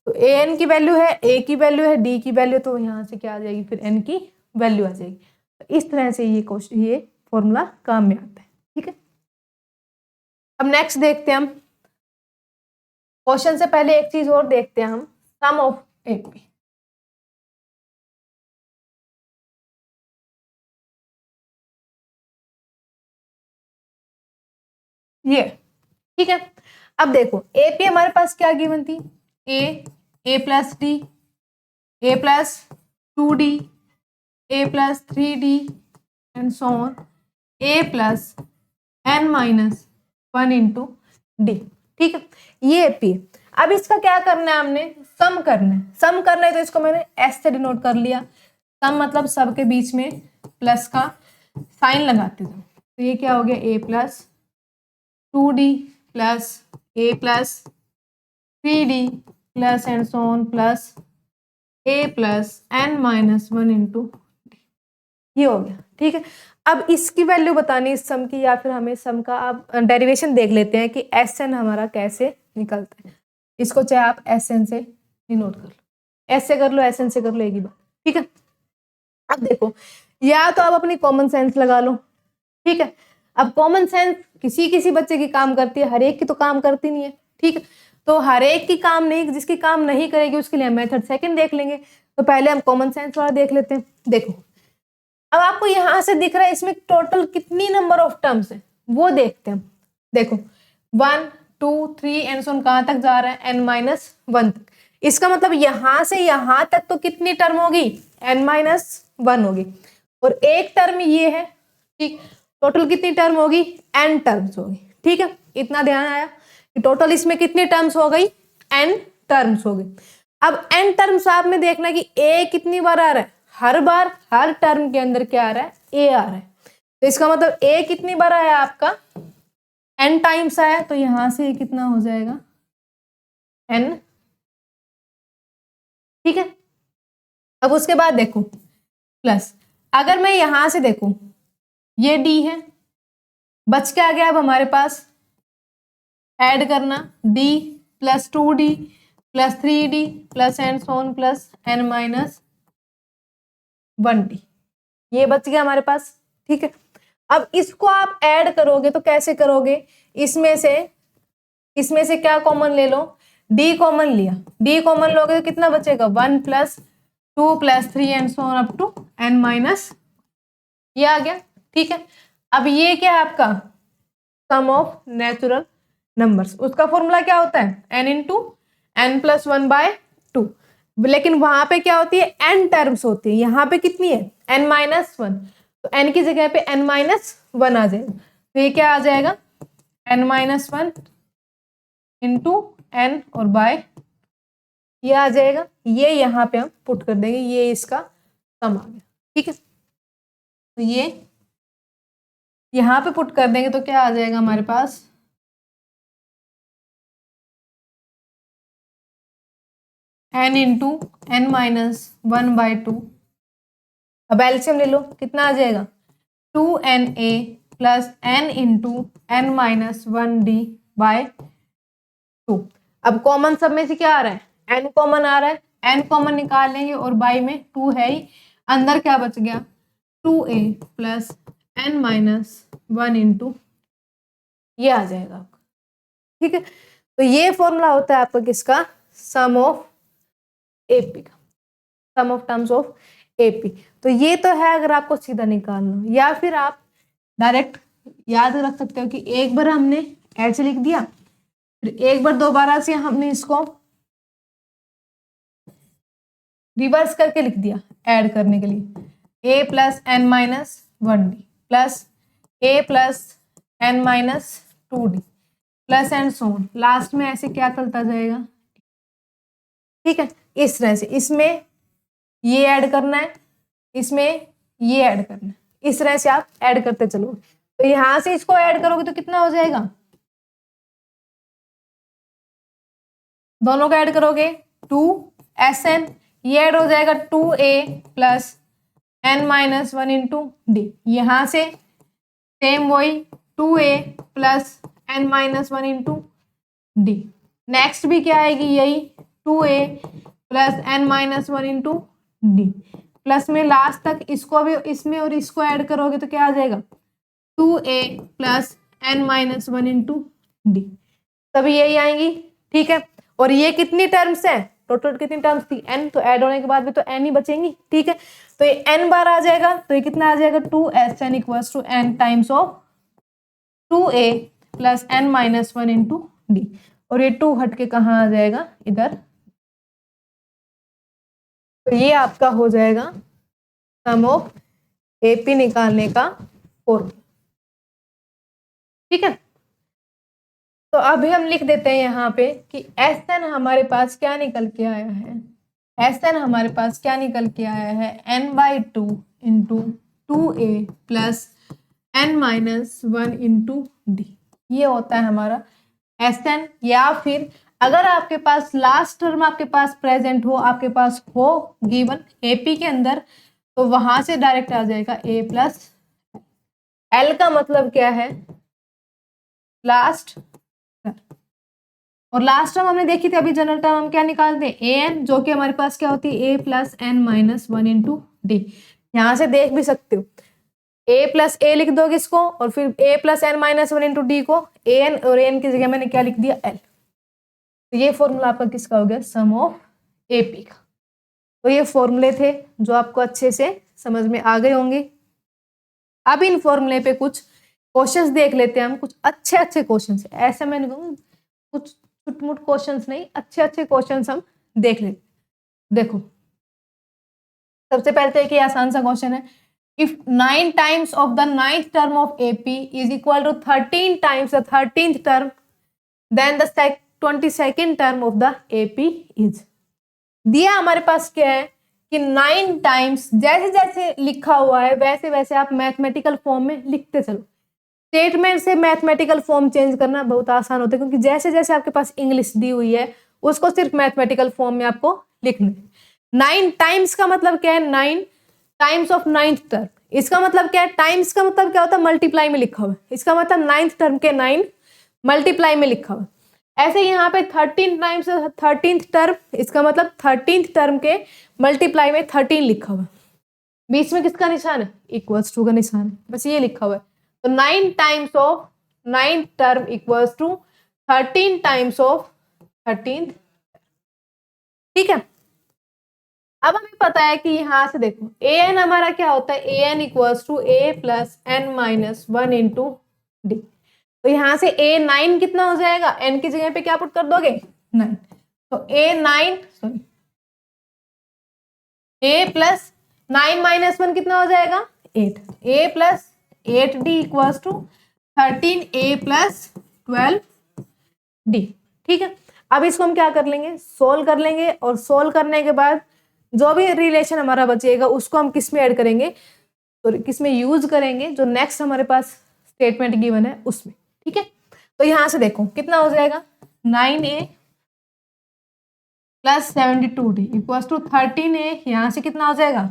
तो ए एन की वैल्यू है, ए की वैल्यू है, डी की वैल्यू, तो यहाँ से क्या आ जाएगी, फिर एन की वैल्यू आ जाएगी। तो इस तरह से ये क्वेश्चन, ये फॉर्मूला काम में आता है, ठीक है। अब नेक्स्ट देखते हैं हम क्वेश्चन से पहले एक चीज और देखते हैं हम, सम ऑफ एपी। ये, ठीक है। अब देखो एपी हमारे पास क्या गिवन थी, a plus d, a plus 2d, a plus 3d and so on, a plus n minus 1 into d, ठीक है, ये एपी है। अब इसका क्या करना है, हमने सम करना है, सम करना है तो इसको मैंने एस से डिनोट कर लिया, सम मतलब सब के बीच में प्लस का साइन लगाते थे, तो ये क्या हो गया, a plus 2d plus a plus 3d plus and so on plus a plus n minus 1 into d, ये हो गया, ठीक है। अब इसकी वैल्यू बतानी इस सम की, या फिर हमें सम का आप डेरिवेशन देख लेते हैं कि एस एन हमारा कैसे निकलता है। इसको चाहे आप एस एन से डिनोट कर लो, एस से कर लो, एस एन से कर लो, एक ही बात, ठीक है। अब देखो, या तो आप अपनी कॉमन सेंस लगा लो, ठीक है। अब कॉमन सेंस किसी किसी बच्चे की काम करती है, हर एक की तो काम करती नहीं है, ठीक है, तो हर एक की काम नहीं, जिसकी काम नहीं करेगी उसके लिए मेथड सेकंड देख लेंगे। तो पहले हम कॉमन सेंस वाला देख लेते हैं। देखो अब आपको यहां से दिख रहा है इसमें टोटल कितनी नंबर ऑफ टर्म्स है, वो देखते हैं। देखो 1 2 3 एंड सोन कहां तक जा रहा है, n माइनस 1 तक, इसका मतलब यहां से यहां तक तो कितनी टर्म होगी, n माइनस 1 होगी, और एक टर्म ये है, ठीक, टोटल कितनी टर्म होगी, n टर्म्स होगी, ठीक है। इतना ध्यान आया कि टोटल इसमें कितनी टर्म्स हो गई, n टर्म्स हो गई। अब n टर्म्स आपने देखना कि a कितनी बार आ रहा है, हर बार हर टर्म के अंदर क्या आ रहा है, a आ रहा है, तो इसका मतलब a कितनी बार आया आपका, n टाइम्स आया, तो यहां से कितना हो जाएगा, n, ठीक है। अब उसके बाद देखो प्लस, अगर मैं यहां से देखूं ये d है, बच क्या गया अब हमारे पास, ऐड करना d plus 2d plus 3d plus and Son plus n minus 1d, ये बच गया हमारे पास, ठीक है। अब इसको आप ऐड करोगे तो कैसे करोगे, इसमें से क्या कॉमन ले लो, d कॉमन लिया, d कॉमन लोगे तो कितना बचेगा, 1 plus 2 plus 3 and so on up to n minus, ये आ गया, ठीक है। अब ये क्या है आपका सम ऑफ नेचुरल नंबर्स, उसका फॉर्मूला क्या होता है, n into n plus 1 by 2, लेकिन वहां पे क्या होती है, n टर्म्स होती है, यहाँ पे कितनी है, n माइनस 1, तो n की जगह पे n माइनस 1 आ जाएगा, तो ये क्या आ जाएगा, n माइनस 1 इंटू n और बाय, ये आ जाएगा, ये यहाँ पे हम पुट कर देंगे, ये इसका सम आ गया, ठीक है। तो ये यहाँ पे पुट कर देंगे तो क्या आ जाएगा हमारे पास, n into n minus 1 by 2 अब एलसीएम ले लो, कितना आ जाएगा 2na plus n into n minus 1d by 2। अब कॉमन सब में से क्या आ रहा है, n कॉमन आ रहा है, n कॉमन निकाल लेंगे और बाई में 2 है ही, अंदर क्या बच गया 2a plus n minus 1 into ये आ जाएगा आपका। ठीक है, तो ये फॉर्मूला होता है आपका किसका, सम ऑफ एपी का, सम ऑफ टर्म्स ऑफ एपी। तो ये तो है अगर आपको सीधा निकालना, या फिर आप डायरेक्ट याद रख सकते हो कि एक बार हमने ऐसे लिख दिया, फिर एक बार दोबारा से हमने इसको रिवर्स करके लिख दिया ऐड करने के लिए, a plus n minus 1d plus a plus n minus 2d plus and so on, last में ऐसे क्या चलता जाएगा। ठीक है, इस तरह से इसमें ये ऐड करना है, इसमें ये ऐड करना है, इस तरह से आप ऐड करते चलो। तो यहां से इसको ऐड करोगे तो कितना हो जाएगा, दोनों को ऐड करोगे 2sn, ये ऐड हो जाएगा 2a plus n minus 1 into D, यहां से सेम वही 2a plus n minus 1 into D, next भी क्या आएगी यही 2a plus n minus 1 into D, plus में लास्ट तक इसको भी इसमें और इसको ऐड करोगे तो क्या आ जाएगा 2a plus n minus 1 into D, तभी यही आएंगी। ठीक है, और ये कितनी टर्म्स है, टोटल कितनी टर्म्स थी n, तो ऐड होने के बाद भी तो n ही बचेंगी। ठीक है, तो ये n बार आ जाएगा, तो ये कितना आ जाएगा 2sn equals to n times of 2a plus n minus 1 into d, और ये 2 हट के कहाँ आ जाएगा इधर, तो ये आपका हो जाएगा सम ऑफ एपी निकालने का फॉर्मूला। ठीक है, तो अभी हम लिख देते हैं यहाँ पे कि Sn हमारे पास क्या निकल के आया है, Sn हमारे पास क्या निकल के आया है n/2 into 2a plus n minus 1 into d, ये होता है हमारा Sn। या फिर अगर आपके पास लास्ट टर्म आपके पास प्रेजेंट हो, आपके पास हो गिवन AP के अंदर, तो वहां से डायरेक्ट आ जाएगा a प्लस L का मतलब क्या है लास्ट, और लास्ट टर्म हमने देखी थी, अभी जनरल टर्म हम क्या निकालते हैं an, जो कि हमारे पास क्या होती है a plus n minus 1 into D, यहां से देख भी सकते हो a प्लस ए लिख दोगे इसको, और फिर a plus n minus 1 into d को an, और an की जगह मैंने क्या लिख दिया l, तो ये फॉर्मूला आपका किसका हो गया सम ऑफ एपी का। तो ये फॉर्मूले थे जो आपको अच्छे से समझ में आ गए होंगे। अब इन फॉर्मूले पे कुछ क्वेश्चंस देख लेते हैं हम, कुछ अच्छे अच्छे क्वेश्चंस, ऐसे मैं नहीं कहूँगी कुछ छुटमुट क्वेश्चंस नहीं, अच्छे अच्छे क्वेश्चंस हम देख लेते। देखो सबसे पहले तो एक ही आसान सा क्वेश्चन है, if 9 times of the 9th term of AP is equal to 13 times the 13th term, then the 22nd term of the AP is. दिया हमारे पास क्या है कि 9 टाइम्स, जैसे जैसे लिखा हुआ है वैसे वैसे आप मैथमेटिकल फॉर्म में लिखते चलो। स्टेटमेंट से मैथमेटिकल फॉर्म चेंज करना बहुत आसान होता है, क्योंकि जैसे जैसे आपके पास इंग्लिश दी हुई है उसको सिर्फ मैथमेटिकल फॉर्म में आपको लिखना है। 9 टाइम्स का मतलब क्या है, 9 टाइम्स ऑफ 9th टर्म, इसका मतलब क्या है, टाइम्स का मतलब क्या होता है मल्टीप्लाई में लिखा हुआ है, इसका मतलब 9th टर्म के 9 मल्टीप्लाई में लिखा हुआ। ऐसे यहाँ पे 13 टाइम्स 13th टर्म, इसका मतलब 13th टर्म के मल्टीप्लाई में 13 लिखा हुआ, बीच में किसका निशान है इक्वल्स टू का निशान है, बस ये लिखा हुआ है। तो 9 times of 9th term equals to 13 times of 13th। ठीक है, अब हमें पता है कि यहां से देखो an हमारा क्या होता है, an equals to a plus n minus 1 into d, तो यहां से a 9 कितना हो जाएगा, n की जगह पे क्या पुट कर दोगे 9, तो a 9 sorry a plus 9 minus 1 कितना हो जाएगा 8, a plus 8d equals to 13a plus 12d। ठीक है, अब इसको हम क्या कर लेंगे सोल्व कर लेंगे, और सोल्व करने के बाद जो भी रिलेशन हमारा बचेगा उसको हम किस में ऐड करेंगे, तो किस में यूज करेंगे, जो नेक्स्ट हमारे पास स्टेटमेंट गिवन है उसमें। ठीक है, तो यहां से देखो कितना हो जाएगा 9a plus 72d equals to 13a, यहां से कितना हो जाएगा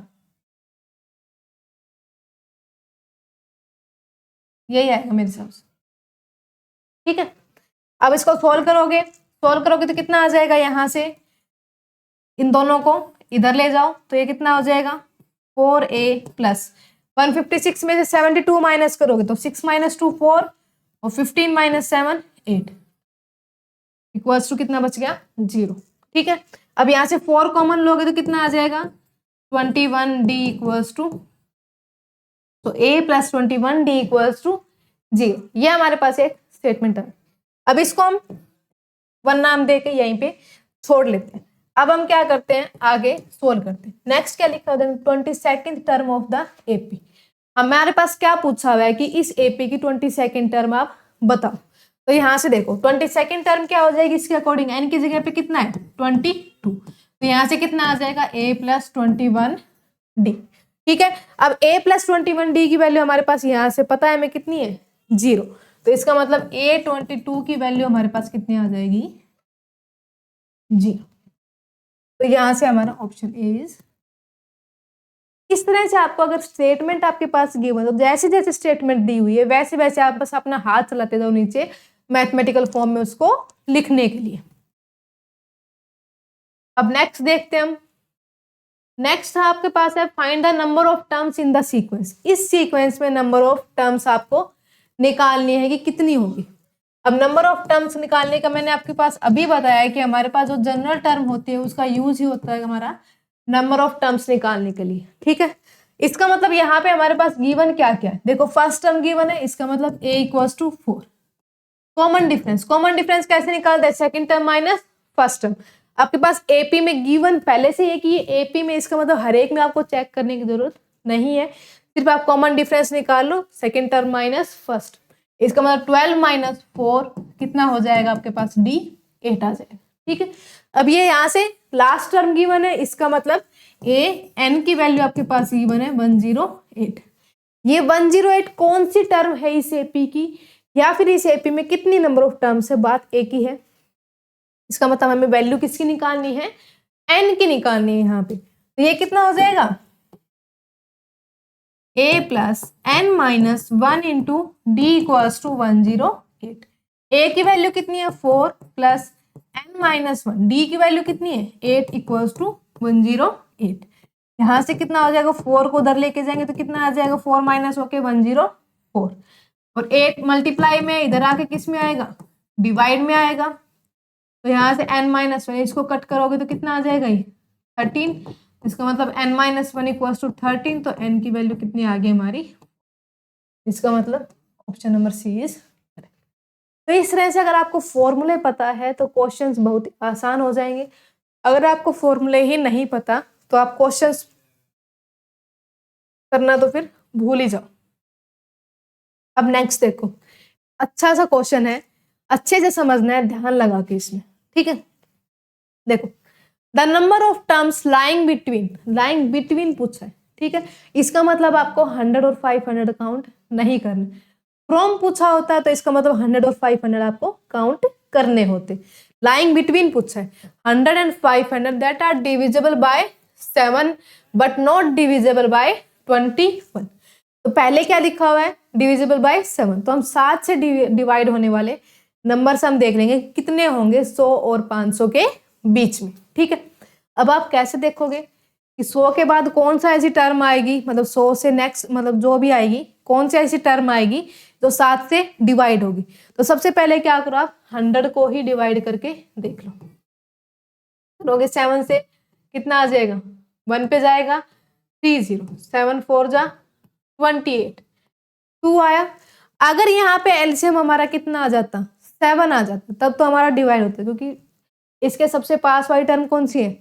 यही आएगा मेरे हिसाब से, ठीक है। अब इसको सोल्व करोगे तो कितना आ जाएगा, यहाँ से इन दोनों को इधर ले जाओ तो ये कितना हो जाएगा 4a प्लस 156 में से 72 माइनस करोगे तो 6 माइनस 2 4 और 15 माइनस 7 8 इक्वल्स टू कितना बच गया 0, ठीक है। अब यहाँ से 4 कॉमन लोगे तो कितना आ जाएगा 21d इक्वल्स टू, तो a plus 21d equals to 0। ये हमारे पास एक स्टेटमेंट है। अब इसको हम वन नाम दे के यहीं पे छोड़ लेते हैं। अब हम क्या करते हैं, आगे सोल्व करते हैं। नेक्स्ट क्या लिखा होता है 22nd term of the AP. हमारे पास क्या पूछा हुआ है कि इस एपी की 22nd टर्म आप बताओ। तो यहाँ से देखो 22nd टर्म क्या हो जाएगी इसके अकॉर्डिंग, एन की जगह पे कितना है 22, तो यहाँ से कितना आ जाएगा a प्लस 21d, ठीक है। अब a प्लस 21d की वैल्यू हमारे पास यहाँ से पता है हमें कितनी है 0, तो इसका मतलब a22 की वैल्यू हमारे पास कितनी आ जाएगी 0। तो यहाँ से हमारा ऑप्शन ए इज। इस तरह से आपको अगर स्टेटमेंट आपके पास गिवन तो जैसे जैसे स्टेटमेंट दी हुई है वैसे वैसे आप बस अपना हाथ चलाते जाओ नीचे मैथमेटिकल फॉर्म में उसको लिखने के लिए। अब नेक्स्ट देखते हैं हम। नेक्स्ट आपके पास है find the number of terms in the sequence. इस सीक्वेंस में नंबर ऑफ टर्म्स आपको निकालनी है कि कितनी होगी। अब नंबर ऑफ टर्म्स निकालने का मैंने आपके पास अभी बताया कि हमारे पास जो जनरल टर्म होती है उसका यूज ही होता है हमारा नंबर ऑफ टर्म्स निकालने के लिए, ठीक है। इसका मतलब यहाँ पे हमारे पास गिवन क्या क्या है, देखो फर्स्ट टर्म गिवन है, इसका मतलब a equals to 4। Common difference कैसे निकालते हैं, second term minus first term. आपके पास एपी में गिवन पहले से है कि ये एपी में, इसका मतलब हर एक में आपको चेक करने की जरूरत नहीं है, सिर्फ आप कॉमन डिफरेंस निकाल लो, सेकंड टर्म माइनस फर्स्ट। इसका मतलब 12 माइनस 4 कितना हो जाएगा आपके पास d 8 आ जाएगा, ठीक है। अब ये यहाँ से लास्ट टर्म गिवन है, इसका मतलब a n की वैल्यू आपके पास गिवन है 108। ये 108 कौन सी टर्म है इस एपी की, या फिर इस एपी में कितनी नंबर ऑफ टर्म से बात एक ही है। इसका मतलब हमें वैल्यू किसकी निकालनी है, n की निकालनी है यहाँ पे। तो ये कितना हो जाएगा a plus n minus 1 into d equals to 108। a की वैल्यू कितनी है 4 प्लस n माइनस 1, डी की वैल्यू कितनी है 8 इक्वल्स टू 108। यहाँ से कितना हो जाएगा 4 को उधर लेके जाएंगे तो कितना आ जाएगा 4 माइनस होके 104, और 8 मल्टीप्लाई में इधर आके किस में आएगा डिवाइड में आएगा। तो यहाँ से n माइनस 1 इसको कट करोगे तो कितना आ जाएगा ये 13, इसका मतलब n माइनस 1 इक्वल्स टू 13, तो n की वैल्यू कितनी आ गई हमारी, इसका मतलब ऑप्शन नंबर सी इज। तो इस तरह से अगर आपको फॉर्मूले पता है तो क्वेश्चंस बहुत आसान हो जाएंगे। अगर आपको फॉर्मूले ही नहीं पता तो आप क्वेश्चंस करना तो फिर भूल ही जाओ। अब नेक्स्ट देखो, अच्छा सा क्वेश्चन है, अच्छे से समझना है ध्यान लगा के इसमें, ठीक है। देखो the number of terms lying between पूछा है, ठीक है। इसका मतलब आपको 100 और 500 काउंट नहीं करना। फ्रॉम पूछा होता है तो इसका मतलब 100 और 500 आपको काउंट करने होते। लाइंग बिटवीन पूछा है 100 and 500 that are divisible by 7 but not divisible by 21। तो पहले क्या लिखा हुआ है डिविजिबल बाय 7, तो हम 7 से डिवाइड होने वाले नंबर्स हम देख लेंगे कितने होंगे 100 और 500 के बीच में, ठीक है। अब आप कैसे देखोगे कि 100 के बाद कौन सा ऐसी टर्म आएगी, मतलब 100 से नेक्स्ट मतलब जो भी आएगी कौन सी ऐसी टर्म आएगी जो 7 से डिवाइड होगी। तो सबसे पहले क्या करो आप 100 को ही डिवाइड करके देख लो, करोगे 7 से कितना आ जाएगा 1 पे जाएगा 30, 7 4 जा 28, 2 आया। अगर यहाँ पे एलसीएम हमारा कितना आ जाता 7 आ जाता तब तो हमारा डिवाइड होता, क्योंकि इसके सबसे पास वाली टर्म कौन सी है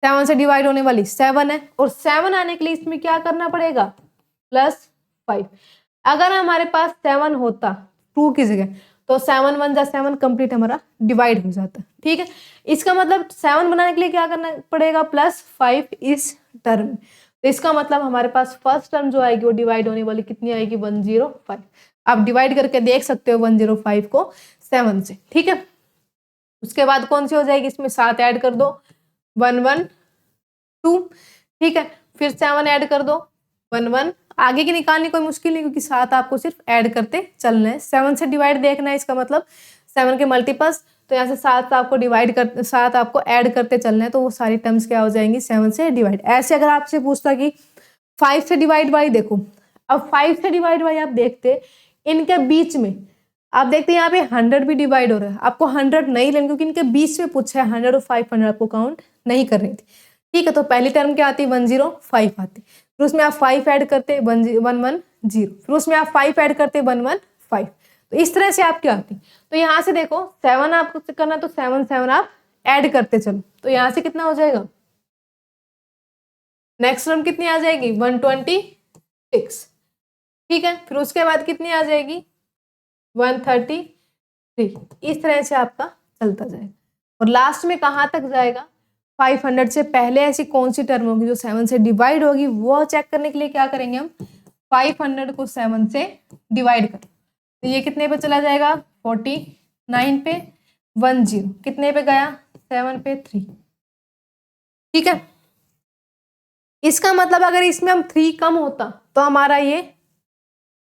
7 से डिवाइड होने वाली 7 है, और 7 आने के लिए इसमें क्या करना पड़ेगा +5। अगर हमारे पास 7 होता 2 की जगह तो 7 1 जा 7 कंप्लीट हमारा डिवाइड हो जाता, ठीक है। इसका मतलब 7 बनाने के लिए क्या करना पड़ेगा +5 इस टर्म। तो इसका मतलब हमारे पास फर्स्ट टर्म जो आएगी वो डिवाइड होने वाली कितनी आएगी 105। आप डिवाइड करके देख सकते हो 105 को 7 से, ठीक है। उसके बाद कौन सी हो जाएगी इसमें 7 ऐड कर दो 112, ठीक है। फिर 7 ऐड कर दो 1 आगे की निकालनी कोई मुश्किल नहीं, क्योंकि 7 आपको सिर्फ ऐड करते चलना है। 7 से डिवाइड देखना है, इसका मतलब 7 के मल्टीपल्स, तो यहाँ से 7 आपको डिवाइड कर 7 आपको ऐड करते चलना है, तो वो सारी टर्म्स क्या हो जाएंगी 7 से डिवाइड। ऐसे अगर आपसे पूछता कि 5 से डिवाइड बाई, देखो अब 5 से डिवाइड बाई आप देखते इनके बीच में, आप देखते हैं यहाँ पे 100 भी डिवाइड हो रहा है, आपको 100 नहीं लेना क्योंकि इनके बीच में पूछा है 100 और 500 आपको काउंट नहीं कर रही थी। ठीक है, तो पहली टर्म क्या आती है 105 आती, फिर उसमें आप 5 ऐड करते 110, फिर उसमें आप 5 ऐड करते 115, तो इस तरह से आपकी आती। तो यहाँ से देखो 7 आपको करना, तो 7 आप ऐड करते चलो, तो यहाँ से कितना हो जाएगा, नेक्स्ट टर्म कितनी आ जाएगी 126। ठीक है, फिर उसके बाद कितनी आ जाएगी 133। इस तरह से आपका चलता जाएगा, और लास्ट में कहाँ तक जाएगा 500 से पहले ऐसी कौन सी टर्म होगी जो 7 से डिवाइड होगी, वो चेक करने के लिए क्या करेंगे हम 500 को 7 से डिवाइड करें, तो ये कितने पे चला जाएगा 49 पे, 10 कितने पे गया 7 पे 3। ठीक है, इसका मतलब अगर इसमें हम 3 कम होता तो हमारा ये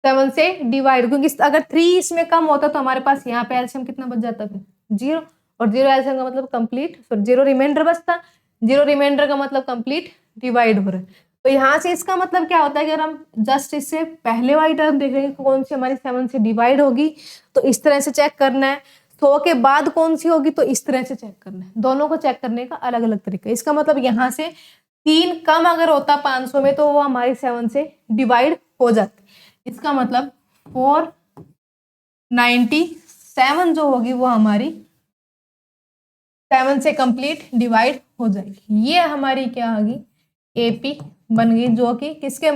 7 से डिवाइड, क्योंकि अगर 3 इसमें कम होता तो हमारे पास यहाँ पे एलसीएम कितना बच जाता फिर 0, और 0 एलसीएम का मतलब कंप्लीट, फिर 0 रिमाइंडर बचता, 0 रिमाइंडर का मतलब कंप्लीट डिवाइड हो रहा है। तो यहाँ से इसका मतलब क्या होता है कि अगर हम जस्ट इससे पहले वाली टर्म देख रहे हैं कौन सी हमारी 7 से डिवाइड होगी, तो इस तरह से चेक करना है, 100 के बाद कौन सी होगी तो इस तरह से चेक करना है। दोनों को चेक करने का अलग अलग तरीका है। इसका मतलब यहाँ से 3 कम अगर होता 500 में तो वो हमारी 7 से डिवाइड हो जाती, इसका मतलब 497 जो होगी वो हमारी 7 से कंप्लीट डिवाइड हो जाएगी। ये हमारी क्या होगी एपी बन गई, जो कि किसके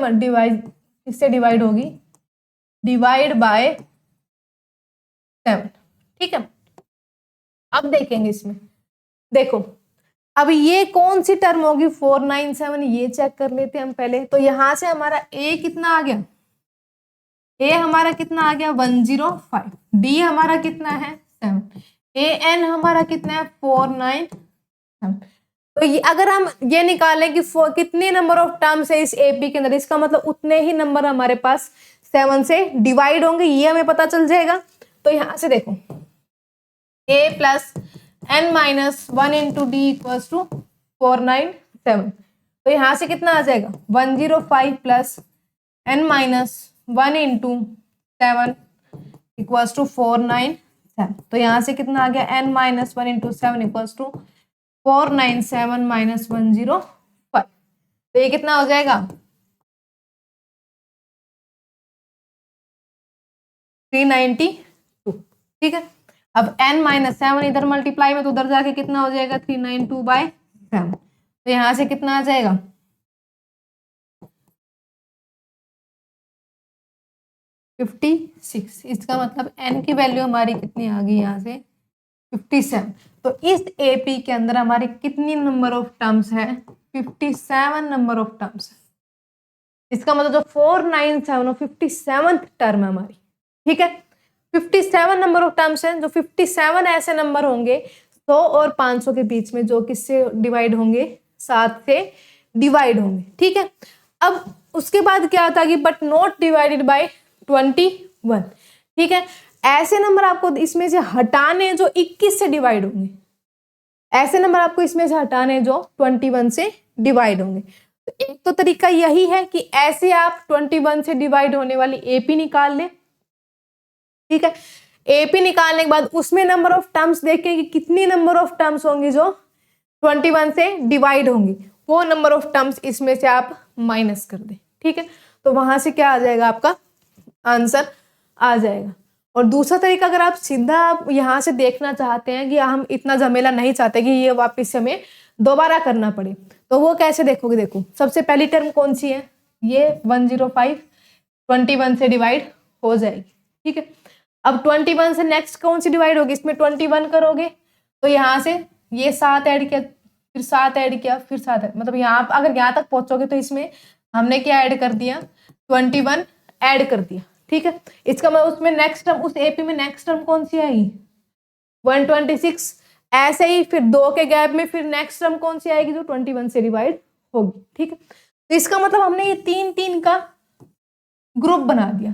किससे डिवाइड होगी, डिवाइड बाय 7। ठीक है, अब देखेंगे इसमें, देखो अब ये कौन सी टर्म होगी 497, ये चेक कर लेते हैं हम पहले। तो यहां से हमारा ए कितना आ गया, ए हमारा कितना आ गया 105, डी हमारा कितना है 7, ए एन हमारा कितना है 497। तो ये अगर हम ये निकालें कि कितने नंबर ऑफ टर्म्स है इस एपी के अंदर, इसका मतलब उतने ही नंबर हमारे पास 7 से डिवाइड होंगे, ये हमें पता चल जाएगा। तो यहां से देखो a plus n minus 1 into d equals to 497, तो यहां से कितना आ जाएगा 105 plus n minus 1 into 7 equals to 497, तो यहां से कितना आ गया n minus 1 into 7 equals to 497 minus 105, तो ये कितना हो जाएगा 392। ठीक है, अब n माइनस 7 इधर मल्टीप्लाई में, तो उधर जाके कितना हो जाएगा 392 बाय 7, तो यहां से कितना आ जाएगा 56। इसका मतलब n की वैल्यू हमारी कितनी आ गई यहाँ से 57। तो इस एपी के अंदर हमारी कितनी नंबर ऑफ टर्म्स है 57 नंबर ऑफ टर्म्स है। इसका मतलब जो 497 57th टर्म है हमारी। ठीक है, 57 नंबर ऑफ टर्म्स हैं, जो 57 ऐसे नंबर होंगे 100 और 500 के बीच में जो किससे डिवाइड होंगे 7 से डिवाइड होंगे। ठीक है, अब उसके बाद क्या आता है कि बट नॉट डिवाइडेड बाय 21। ठीक है, ऐसे नंबर आपको इसमें से हटाने जो 21 से डिवाइड होंगे, ऐसे नंबर आपको इसमें से हटाने जो 21 से डिवाइड होंगे। तो एक तो तरीका यही है कि ऐसे आप 21 से डिवाइड होने वाली एपी निकाल लें। ठीक है, एपी निकालने के बाद उसमें नंबर ऑफ टर्म्स देखें कि कितनी नंबर ऑफ टर्म्स होंगी जो 21 से डिवाइड होंगी, वो नंबर ऑफ टर्म्स इसमें से आप माइनस कर दें। ठीक है, तो वहां से क्या आ जाएगा आपका आंसर आ जाएगा। और दूसरा तरीका, अगर आप सीधा आप यहाँ से देखना चाहते हैं कि हम इतना झमेला नहीं चाहते कि ये वापस हमें दोबारा करना पड़े, तो वो कैसे देखोगे, देखो सबसे पहली टर्म कौन सी है, ये 105 21 से डिवाइड हो जाएगी। ठीक है, अब 21 से नेक्स्ट कौन सी डिवाइड होगी, इसमें 21 करोगे तो यहाँ से ये 7 ऐड किया, फिर 7 ऐड किया, फिर 7 ऐड, मतलब यहाँ अगर यहाँ तक पहुंचोगे तो इसमें हमने क्या ऐड कर दिया 21 ऐड कर दिया। ठीक है, इसका मतलब उसमें नेक्स्ट टर्म, उस एपी में नेक्स्ट टर्म कौन सी आएगी 126। ऐसे ही फिर 2 के गैप में फिर नेक्स्ट टर्म कौन सी आएगी जो 21 से डिवाइड होगी। ठीक है, तो इसका मतलब हमने ये 3 का ग्रुप बना दिया,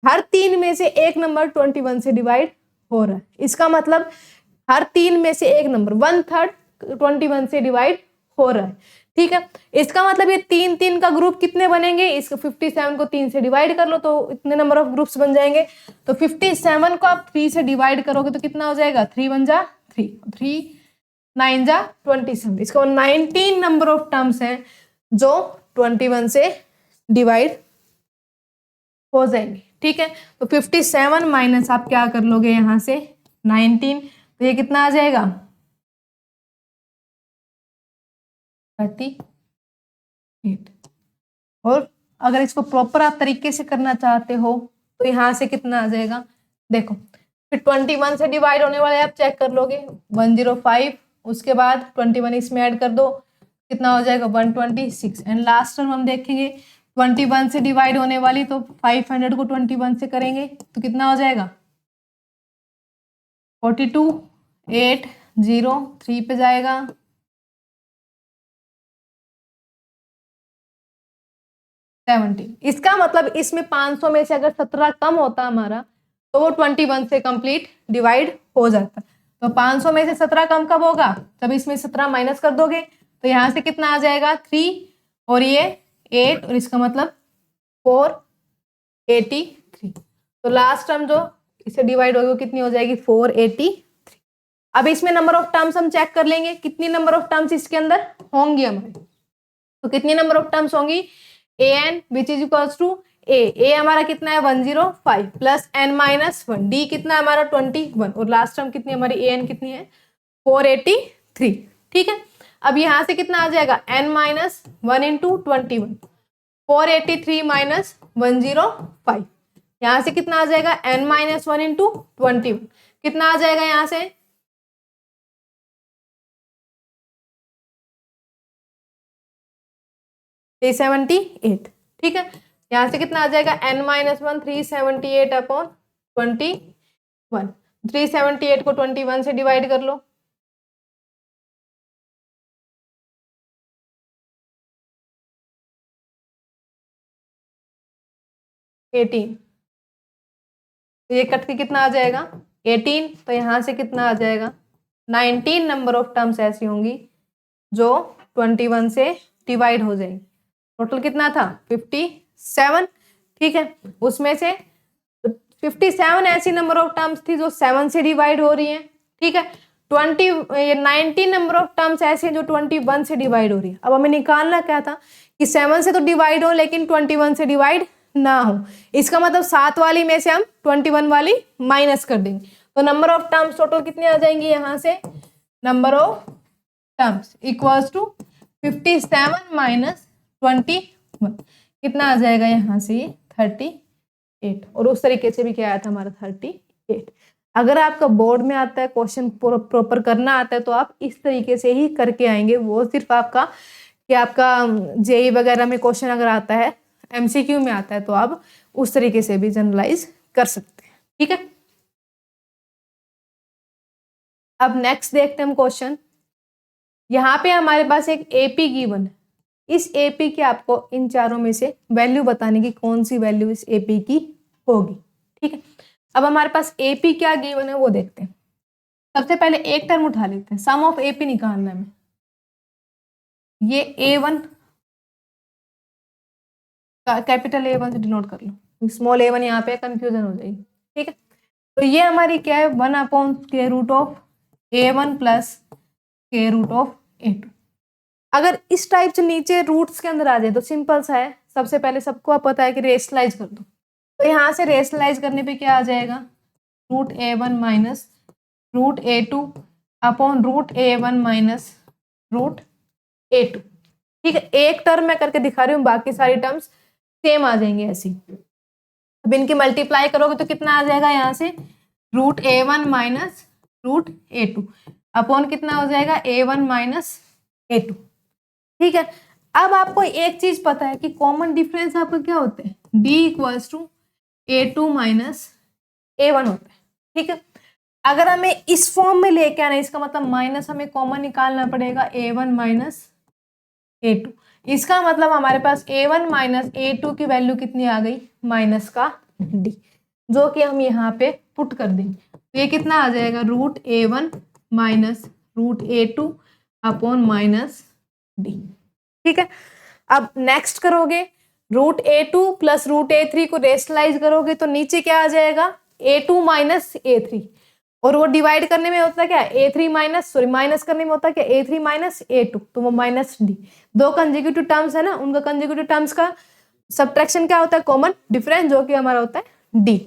हर 3 में से एक नंबर 21 से डिवाइड हो रहा है। इसका मतलब हर 3 में से एक नंबर 1/3 21 से डिवाइड हो रहा है। ठीक है, इसका मतलब ये 3 का ग्रुप कितने बनेंगे, इसको 57 को 3 से डिवाइड कर लो तो इतने नंबर ऑफ ग्रुप्स बन जाएंगे। तो 57 को आप 3 से डिवाइड करोगे तो कितना हो जाएगा, 3 1 जा 3, 3 9 जा 27। इसका 19 नंबर ऑफ टर्म्स हैं जो 21 से डिवाइड हो जाएंगे। ठीक है, तो 57 माइनस आप क्या कर लोगे यहां से 19, तो ये कितना आ जाएगा 38। और अगर इसको प्रॉपर आप तरीके से करना चाहते हो तो यहां से कितना आ जाएगा, देखो फिर 21 से डिवाइड होने वाले आप चेक कर लोगे 105, उसके बाद 21 इसमें ऐड कर दो कितना हो जाएगा 126, एंड लास्ट टर्म हम देखेंगे 21 से डिवाइड होने वाली तो 500 को 21 से करेंगे तो कितना हो जाएगा 42,803 पे जाएगा। इसका मतलब इसमें 500 में से अगर 17 कम होता हमारा तो वो 21 से कंप्लीट डिवाइड हो जाता। तो 500 में से 17 कम कब होगा, जब इसमें 17 माइनस कर दोगे तो यहां से कितना आ जाएगा 3 और ये 8 और इसका मतलब 483। तो लास्ट टर्म जो इसे डिवाइड होगी वो कितनी हो जाएगी 483। अब इसमें नंबर ऑफ टर्म्स हम चेक कर लेंगे, कितनी नंबर ऑफ टर्म्स इसके अंदर होंगी हमारे, तो कितनी नंबर ऑफ टर्म्स होंगी an which is equals to a हमारा कितना है 105 प्लस n माइनस 1, डी कितना है हमारा 21 और लास्ट टर्म कितनी हमारी an कितनी है 483। ठीक है, अब यहां से कितना आ जाएगा n माइनस 1 इंटू 21, 483 माइनस 105, यहां से कितना आ जाएगा n माइनस 1 इंटू 21, कितना आ जाएगा यहां से 378। ठीक है, यहां से कितना आ जाएगा n माइनस 1 378 अपॉन 21, 378 को 21 से डिवाइड कर लो, एटीन, तो ये कट के कितना आ जाएगा 18, तो यहां से कितना आ जाएगा 19 नंबर ऑफ टर्म्स ऐसी होंगी जो 21 से डिवाइड हो जाएंगी। टोटल कितना था 57। ठीक है, उसमें से 57 ऐसी नंबर ऑफ टर्म्स थी जो 7 से डिवाइड हो रही हैं। ठीक है, 19 नंबर ऑफ टर्म्स ऐसे हैं जो 21 से डिवाइड हो रही है। अब हमें निकालना क्या था कि 7 से तो डिवाइड हो लेकिन 21 से डिवाइड ना हो, इसका मतलब 7 वाली में से हम 21 वाली माइनस कर देंगे, तो नंबर ऑफ टर्म्स टोटल कितनी आ जाएंगी यहां से, number of terms equals to 57 minus 21, कितना आ जाएगा यहां से 38, और उस तरीके से भी क्या आया था हमारा 38। अगर आपका बोर्ड में आता है क्वेश्चन प्रॉपर करना आता है तो आप इस तरीके से ही करके आएंगे, वो सिर्फ आपका कि आपका जेई वगैरह में क्वेश्चन अगर आता है एमसीक्यू में आता है तो आप उस तरीके से भी जनरलाइज कर सकते हैं। ठीक है, अब नेक्स्ट देखते हैं हम क्वेश्चन। यहाँ पे हमारे पास एक एपी गिवन है, इस एपी की आपको इन चारों में से वैल्यू बताने की कौन सी वैल्यू इस एपी की होगी। ठीक है, अब हमारे पास एपी क्या गिवन है वो देखते हैं। सबसे पहले एक टर्म उठा लेते हैं, सम ऑफ एपी निकालना है, ये A1 कैपिटल A1 से डिनोट कर लो, स्मॉल A1 यहाँ पे कंफ्यूजन हो जाएगी। ठीक है, तो ये हमारी क्या है 1 upon square root of A1 plus square root of A2। अगर इस टाइप से नीचे रूट्स के अंदर आ जाए तो सिंपल सा है, सबसे पहले सबको आप पता है कि रेशनलाइज कर दो, तो यहाँ से रेशनलाइज करने पे क्या आ जाएगा root A1 minus root A2 upon root A1 minus root A2। ठीक है, एक टर्म मैं करके दिखा रही हूँ, बाकी सारी टर्म्स सेम आ जाएंगे ऐसी। अब इनकी मल्टीप्लाई करोगे तो कितना आ जाएगा यहाँ से root A1 minus root A2 upon कितना हो जाएगा A1 माइनस A2। ठीक है, अब आपको एक चीज पता है कि कॉमन डिफरेंस आपका क्या होता है D equals to A2 minus A1 होता है। ठीक है, अगर हमें इस फॉर्म में लेके आना, इसका मतलब माइनस हमें कॉमन निकालना पड़ेगा A1 माइनस A2, इसका मतलब हमारे पास a1 माइनस a2 की वैल्यू कितनी आ गई, माइनस का d, जो कि हम यहाँ पे पुट कर देंगे। तो ये कितना आ जाएगा, root a1 minus root a2 upon minus d। ठीक है, अब नेक्स्ट करोगे, root a2 plus root a3 को रेशनलाइज करोगे तो नीचे क्या आ जाएगा, a2 माइनस a3, और वो डिवाइड करने में होता है क्या, a3 माइनस सॉरी माइनस करने में होता है क्या, a3 माइनस a2, तो वो माइनस d। दो कंसेक्यूटिव टर्म्स है ना, उनका कंसेक्यूटिव टर्म्स का सब्ट्रैक्शन क्या होता है, कॉमन डिफरेंस, जो कि हमारा होता है d।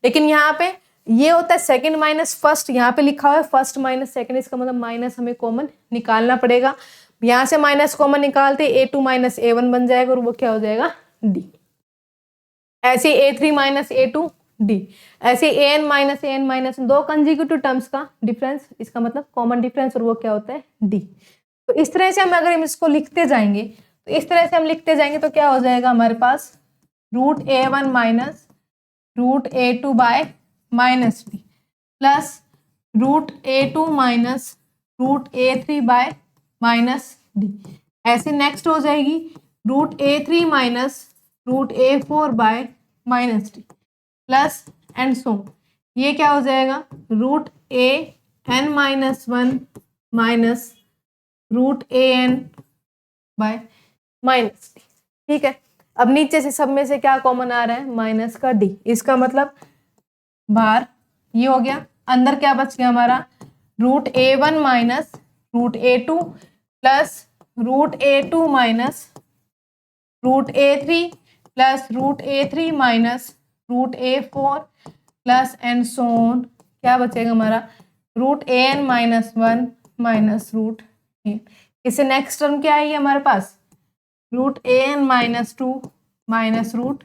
लेकिन यहाँ पे ये होता है सेकंड माइनस फर्स्ट, यहाँ पे लिखा हुआ है फर्स्ट माइनस सेकंड, इसका मतलब माइनस हमें कॉमन निकालना पड़ेगा। यहाँ से माइनस कॉमन निकालते a2 माइनस a1 बन जाएगा और वो क्या हो जाएगा, d। ऐसे a3 माइनस a2 d, ऐसे an माइनस an माइनस, दो कंसेक्यूटिव टर्म्स का डिफरेंस, इसका मतलब कॉमन डिफरेंस, और वो क्या होता है d। तो इस तरह से हम अगर हम इसको लिखते जाएंगे, तो इस तरह से हम लिखते जाएंगे तो क्या हो जाएगा हमारे पास, root a1 minus root a2 by minus d plus root a2 minus root a3 by minus d। ऐसे नेक्स्ट हो जाएगी root a3 minus root a4 by minus d plus and so, ये क्या हो जाएगा, root an minus 1 minus root an by minus d। ठीक है, अब नीचे से सब में से क्या कॉमन आ रहा है, माइनस का d, इसका मतलब बाहर ये हो गया, अंदर क्या बच गया हमारा, root a1 minus root a2 plus root a2 minus root a3 plus root a3 minus root a4 plus and so on, क्या बचेगा हमारा, root an minus 1 minus root an। इससे नेक्स्ट टर्म क्या आई है हमारे पास, root an minus 2 minus root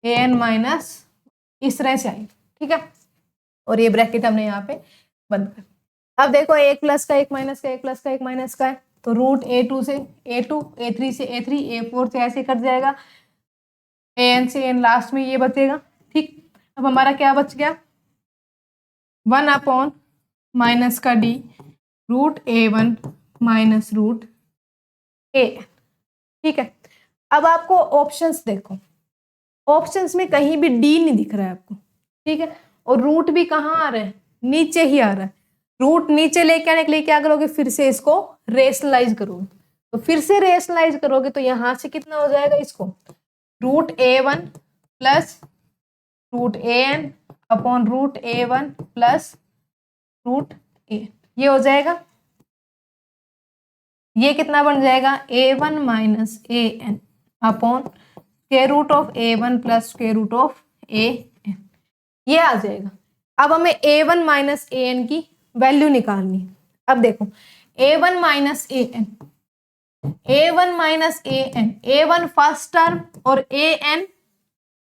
an minus, इस तरह से आई। ठीक है, और ये ब्रैकेट हमने यहाँ पे बंद कर। अब देखो एक प्लस का एक माइनस का, एक प्लस का एक माइनस का है, तो रूट a2 से a2, a3 से a3, a4 से ऐसे कट जाएगा, an से n लास्ट में ये बचेगा। ठीक, अब हमारा क्या बच गया, 1 अपॉन माइनस का d root a1 minus root an। ठीक है, अब आपको ऑप्शंस देखो, ऑप्शंस में कहीं भी d नहीं दिख रहा है आपको। ठीक है, और रूट भी कहाँ आ रहा है, नीचे ही आ रहा है। रूट नीचे लेके आने के लिए क्या करोगे, फिर से इसको रेशनलाइज करोगे, तो फिर से रेशनलाइज करोगे तो यहां से कितना हो जाएगा, इसको root a1 plus root an upon root a1 plus root an, ये हो जाएगा, ये कितना बन जाएगा, a1 minus an upon square root of a1 plus square root of an, ये आ जाएगा। अब हमें a1 माइनस an की वैल्यू निकालनी है। अब देखो a1 minus an, a1 minus an, a1 first term और an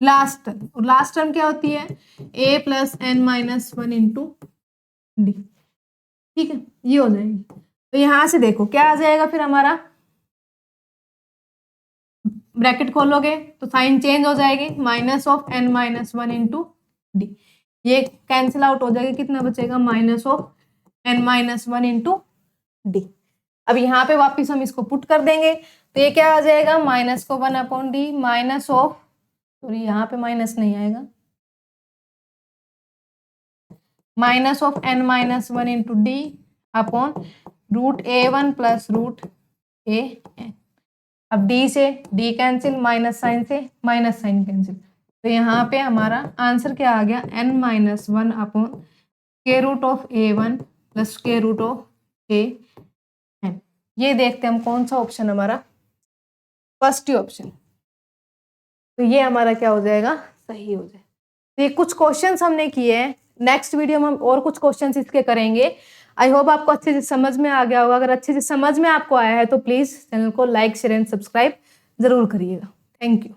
लास्ट टर्म, और लास्ट टर्म क्या होती है, a plus n minus 1 into d. ठीक है, ये हो जाएगी। तो यहां से देखो क्या आ जाएगा फिर हमारा, ब्रैकेट खोलोगे तो साइन चेंज हो जाएगी, minus of n minus 1 into d, ये कैंसिल आउट हो जाएगा, कितना बचेगा, minus of n minus 1 into D. अब यहाँ पे वापिस हम इसको पुट कर देंगे, तो ये क्या आ जाएगा, माइनस को 1 upon D minus of, sorry यहाँ पे माइनस नहीं आएगा, minus of n minus 1 into D upon root a1 plus root an। अब d से d कैंसिल, माइनस साइन से माइनस साइन कैंसिल, तो यहाँ पे हमारा आंसर क्या आ गया, n minus 1 upon square root of a1 plus square root of an। ये देखते हैं हम कौन सा ऑप्शन हमारा, फर्स्ट ही ऑप्शन, तो ये हमारा क्या हो जाएगा, सही हो जाए। तो ये कुछ क्वेश्चंस हमने किए हैं, नेक्स्ट वीडियो में हम और कुछ क्वेश्चंस इसके करेंगे। आई होप आपको अच्छे से समझ में आ गया होगा। अगर अच्छे से समझ में आपको आया है तो प्लीज चैनल को लाइक शेयर एंड सब्सक्राइब जरूर करिएगा। Thank you.